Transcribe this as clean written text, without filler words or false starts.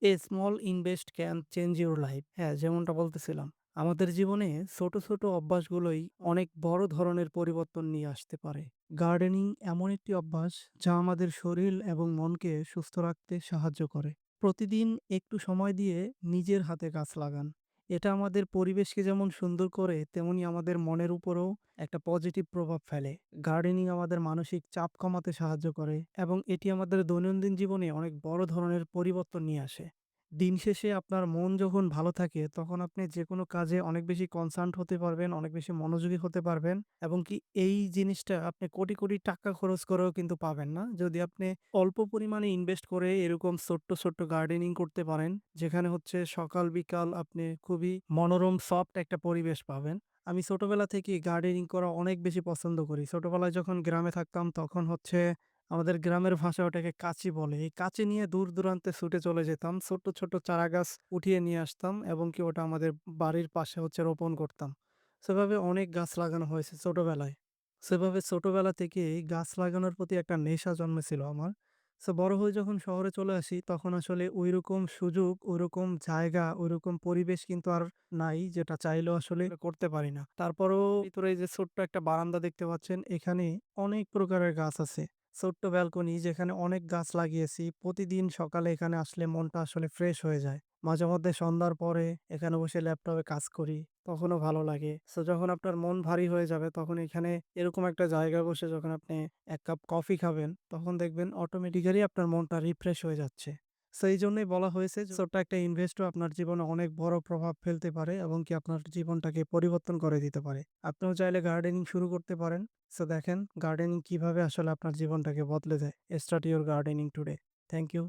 A small invest can change your life. হ্যাঁ, যেমনটা বলতেছিলাম। আমাদের জীবনে ছোট, ছোট অভ্যাসগুলোই অনেক বড় ধরনের পরিবর্তন নিয়ে আসতে পারে। গার্ডেনিং এমন একটি অভ্যাস যা আমাদের শরীর এবং মনকে সুস্থ রাখতে সাহায্য করে। প্রতিদিন একটু সময় দিয়ে নিজের হাতে গাছ লাগান। এটা আমাদের পরিবেশকে যেমন সুন্দর করে, তেমনি আমাদের মনের উপরেও একটা পজিটিভ প্রভাব ফেলে। গার্ডেনিং আমাদের মানসিক চাপ কমাতে সাহায্য করে এবং এটি আমাদের দৈনন্দিন জীবনে অনেক বড় ধরনের পরিবর্তন নিয়ে আসে। দিন শেষে আপনার মন যখন ভালো থাকে, তখন আপনি যেকোনো কাজে অনেক বেশি কনসান্ট্রেট হতে পারবেন, অনেক বেশি মনোযোগী হতে পারবেন এবং কি এই জিনিসটা আপনি কোটি, কোটি টাকা খরচ করেও কিন্তু পাবেন না। যদি আপনি অল্প পরিমাণে ইনভেস্ট করে এরকম ছোট্ট, ছোট্ট গার্ডেনিং করতে পারেন, যেখানে হচ্ছে সকাল বিকাল আপনি খুবই মনোরম সফট একটা পরিবেশ পাবেন। আমি ছোটবেলা থেকেই গার্ডেনিং করা অনেক বেশি পছন্দ করি। ছোটবেলায় যখন গ্রামে থাকতাম তখন হচ্ছে আমাদের গ্রামের ভাষায় ওটাকে কাঁচি বলে। এই কাঁচি নিয়ে দূর-দূরান্তে ছুটে চলে যেতাম। ছোট্ট, ছোট্ট চারাগাছ উঠিয়ে নিয়ে আসতাম এবং কি ওটা আমাদের বাড়ির পাশে হচ্ছে রোপণ করতাম। সেভাবে অনেক গাছ লাগানো হয়েছে ছোটবেলায়। সেভাবে ছোটবেলা থেকেই গাছ লাগানোর প্রতি একটা নেশা জন্মেছিল আমার। বড় হয়ে যখন শহরে চলে আসি তখন আসলে ঐরকম সুযোগ, ঐরকম জায়গা, ঐরকম পরিবেশ কিন্তু আর নাই, যেটা চাইলেও আসলে করতে পারি না। তারপরেও ভিতরে এই যে ছোট্ট একটা বারান্দা দেখতে পাচ্ছেন, এখানে অনেক প্রকারের গাছ আছে। ছোট্ট ব্যালকনি যেখানে অনেক গাছ লাগিয়েছি। প্রতিদিন সকালে এখানে আসলে মনটা আসলে ফ্রেশ হয়ে যায়। মাঝেমধ্যে সন্ধ্যার পরে এখানে বসে ল্যাপটপে কাজ করি, তখনও ভালো লাগে। যখন আপনার মন ভারী হয়ে যাবে তখন এখানে এরকম একটা জায়গায় বসে যখন আপনি ১ কাপ কফি খাবেন, তখন দেখবেন অটোমেটিক্যালি আপনার মনটা রিফ্রেশ হয়ে যাচ্ছে। এইজন্যই বলা হয়েছে যে ছোট্ট একটা ইনভেস্টও আপনার জীবনে অনেক বড় প্রভাব ফেলতে পারে এবং কি আপনার জীবনটাকে পরিবর্তন করে দিতে পারে। আপনিও চাইলে গার্ডেনিং শুরু করতে পারেন। দেখেন গার্ডেনিং কিভাবে আসলে আপনার জীবনটাকে বদলে দেয়। Start your gardening today. Thank you.